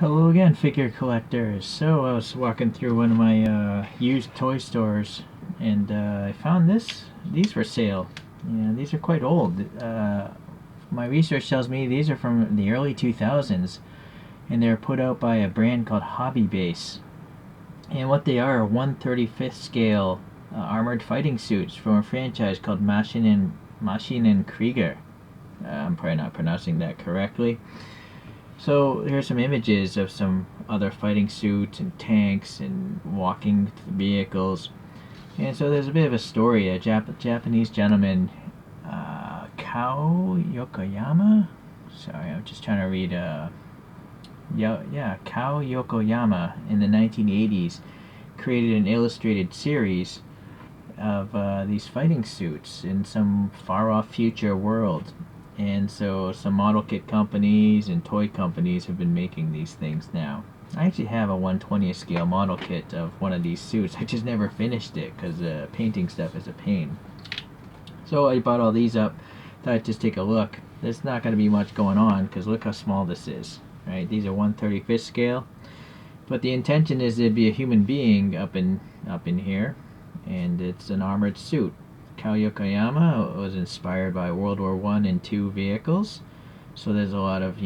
Hello again, figure collectors. So I was walking through one of my used toy stores, and I found these for sale. Yeah, these are quite old. My research tells me these are from the early 2000s, and they're put out by a brand called Hobby Base. And what they are 1/35th scale armored fighting suits from a franchise called Maschinen Krieger. I'm probably not pronouncing that correctly. So here's some images of some other fighting suits and tanks and walking vehicles. And so there's a bit of a story. A Japanese gentleman, Kao Yokoyama. Sorry, I'm just trying to read. Kao Yokoyama in the 1980s created an illustrated series of these fighting suits in some far-off future world. And so some model kit companies and toy companies have been making these things now. I actually have a 1/20th scale model kit of one of these suits. I just never finished it because painting stuff is a pain. So I bought all these up. Thought I'd just take a look. There's not going to be much going on because look how small this is. Right? These are 1/35th scale. But the intention is there'd be a human being up in here, and it's an armored suit. Kao Yokoyama was inspired by World War I and II vehicles, so there's a lot of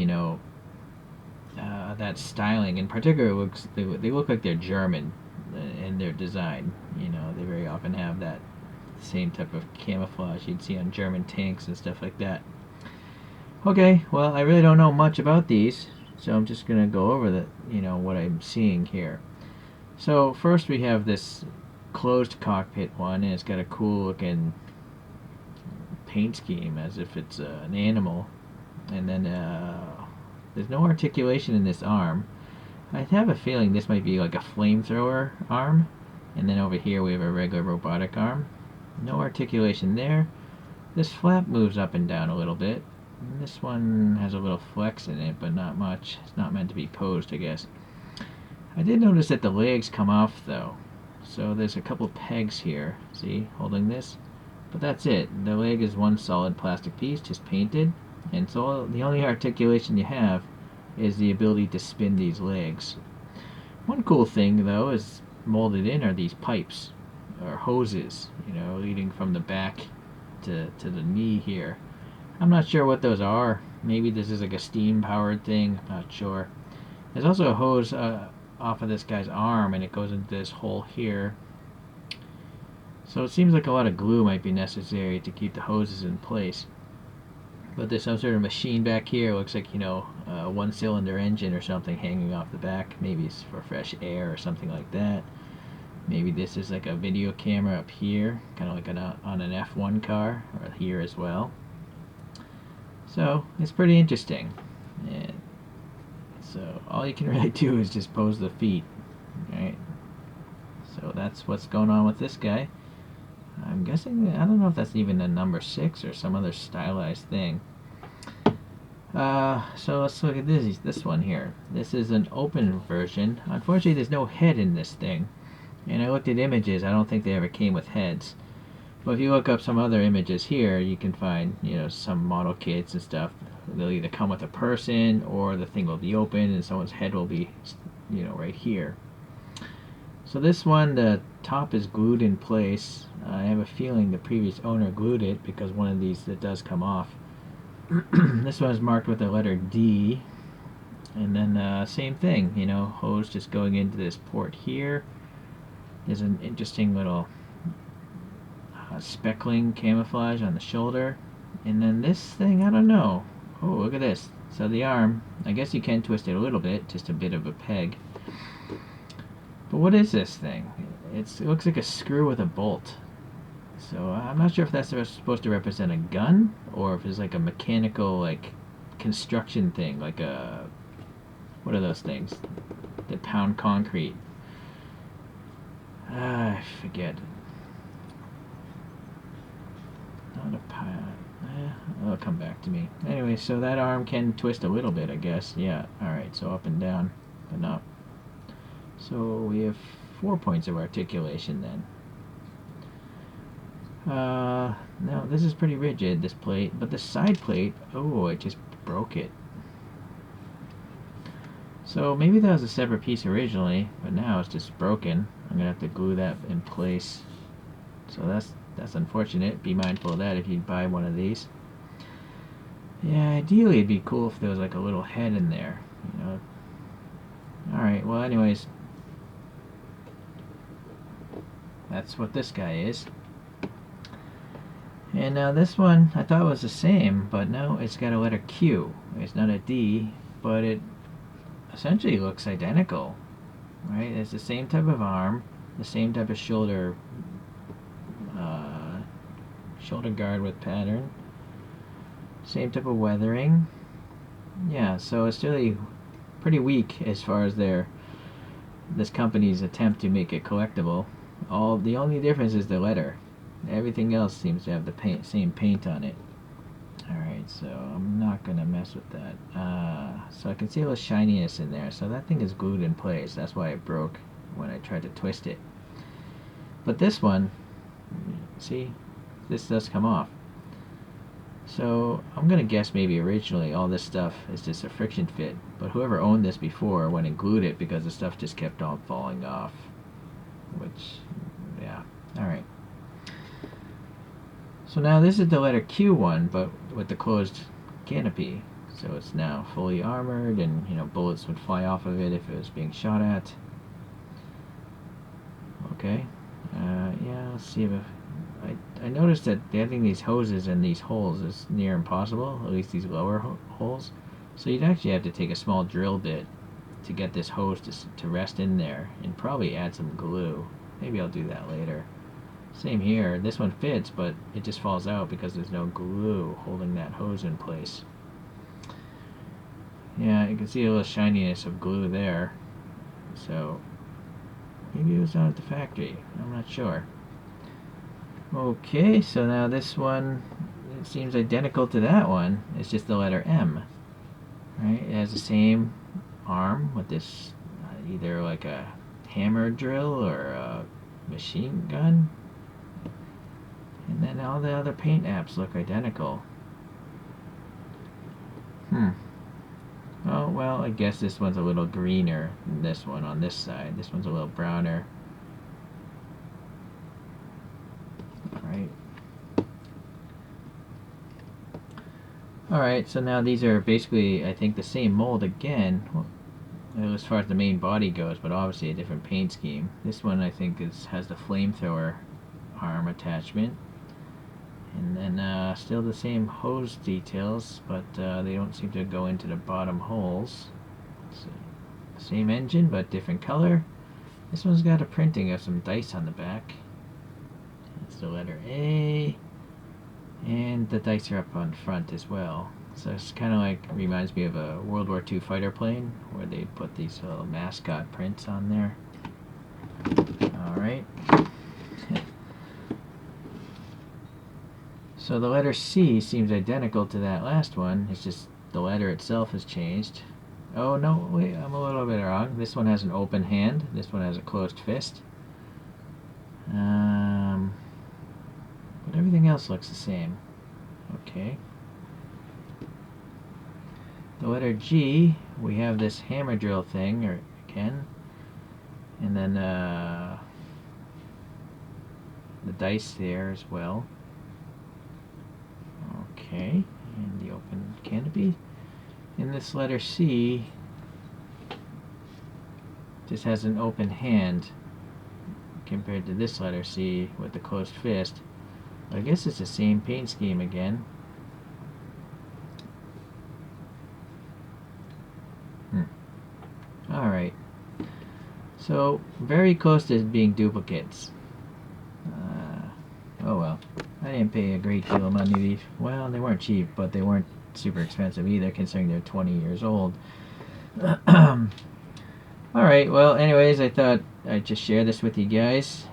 that styling. In particular, they look like they're German in their design. They very often have that same type of camouflage you'd see on German tanks and stuff like that. Okay, well, I really don't know much about these, so I'm just gonna go over what I'm seeing here. So first we have this closed cockpit one, and it's got a cool looking paint scheme as if it's an animal. And then there's no articulation in this arm. I have a feeling this might be like a flamethrower arm. And then over here we have a regular robotic arm. No articulation there. This flap moves up and down a little bit. And this one has a little flex in it, but not much. It's not meant to be posed, I guess. I did notice that the legs come off though. So there's a couple pegs here, see, holding this. But that's it. The leg is one solid plastic piece, just painted. And so the only articulation you have is the ability to spin these legs. One cool thing though is molded in are these pipes, or hoses, leading from the back to the knee here. I'm not sure what those are. Maybe this is like a steam powered thing, I'm not sure. There's also a hose off of this guy's arm, and it goes into this hole here. So it seems like a lot of glue might be necessary to keep the hoses in place. But there's some sort of machine back here. It looks like, a one-cylinder engine or something hanging off the back. Maybe it's for fresh air or something like that. Maybe this is like a video camera up here, kind of like on an F1 car, or here as well. So it's pretty interesting. And so all you can really do is just pose the feet, right? So that's what's going on with this guy. I'm guessing, I don't know if that's even a number 6 or some other stylized thing. So let's look at this one here. This is an open version. Unfortunately, there's no head in this thing. And I looked at images. I don't think they ever came with heads. But if you look up some other images here, you can find, some model kits and stuff. They'll either come with a person, or the thing will be open and someone's head will be, right here. So this one, the top is glued in place. I have a feeling the previous owner glued it because one of these that does come off. This one is marked with the letter D. And then same thing, hose just going into this port here. There's an interesting little speckling camouflage on the shoulder. And then this thing, I don't know. Oh, look at this. So the arm, I guess you can twist it a little bit, just a bit of a peg. But what is this thing? It looks like a screw with a bolt. So I'm not sure if that's supposed to represent a gun, or if it's like a mechanical, construction thing, like a... What are those things that pound concrete? I forget. Not a pile. It'll come back to me. Anyway, so that arm can twist a little bit, I guess. Yeah, alright, so up and down, but not. So we have 4 points of articulation then. Now this is pretty rigid, this plate, but the side plate, oh, I just broke it. So maybe that was a separate piece originally, but now it's just broken. I'm gonna have to glue that in place. So that's unfortunate. Be mindful of that if you buy one of these. Yeah, ideally it'd be cool if there was like a little head in there, you know. Alright, well anyways, that's what this guy is. And now this one I thought was the same, but no, it's got a letter Q. It's not a D, but it essentially looks identical, right? It's the same type of arm, the same type of shoulder guard with pattern, same type of weathering. Yeah, so it's really pretty weak as far as this company's attempt to make it collectible. The only difference is the letter. Everything else seems to have the same paint on it. Alright, so I'm not going to mess with that. So I can see a little shininess in there. So that thing is glued in place. That's why it broke when I tried to twist it. But this one, see, this does come off. So I'm going to guess maybe originally all this stuff is just a friction fit. But whoever owned this before went and glued it because the stuff just kept on falling off. Which, yeah, alright. So now this is the letter Q one, but with the closed canopy. So it's now fully armored, and bullets would fly off of it if it was being shot at. Okay. Yeah, let's see if I noticed that having these hoses in these holes is near impossible, at least these lower holes. So you'd actually have to take a small drill bit to get this hose to rest in there, and probably add some glue. Maybe I'll do that later. Same here. This one fits, but it just falls out because there's no glue holding that hose in place. Yeah, you can see a little shininess of glue there. So maybe it was down at the factory. I'm not sure. Okay, so now this one, it seems identical to that one. It's just the letter M. Right? It has the same arm with this either like a hammer drill or a machine gun. And then all the other paint apps look identical. Oh, well, I guess this one's a little greener than this one on this side. This one's a little browner. Alright. Alright, so now these are basically, I think, the same mold again, as far as the main body goes, but obviously a different paint scheme. This one, I think, has the flamethrower arm attachment. And then still the same hose details, but they don't seem to go into the bottom holes. So, same engine, but different color. This one's got a printing of some dice on the back. That's the letter A. And the dice are up on front as well. So it's kind of like, reminds me of a World War II fighter plane, where they put these little mascot prints on there. Alright. So the letter C seems identical to that last one. It's just the letter itself has changed. Oh no, wait, I'm a little bit wrong. This one has an open hand. This one has a closed fist. But everything else looks the same. Okay. The letter G, we have this hammer drill thing, again. And then the dice there as well. Okay, and the open canopy. And this letter C just has an open hand compared to this letter C with the closed fist. I guess it's the same paint scheme again. Alright. So, very close to being duplicates. Oh well. I didn't pay a great deal of money. Well, they weren't cheap, but they weren't super expensive either, considering they're 20 years old. Alright, well, anyways, I thought I'd just share this with you guys.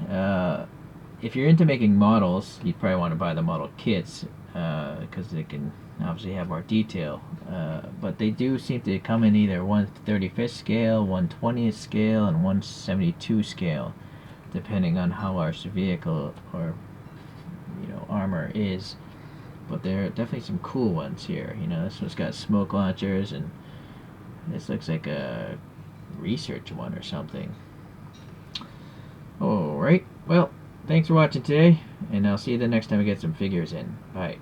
If you're into making models, you'd probably want to buy the model kits, because they can obviously have more detail. But they do seem to come in either 1/35th scale, 1/20th scale, and 1/72 scale, depending on how large the vehicle or armor is. But there are definitely some cool ones here. This one's got smoke launchers and This looks like a research one or something. Alright, well, thanks for watching today, and I'll see you the next time we get some figures in. Bye.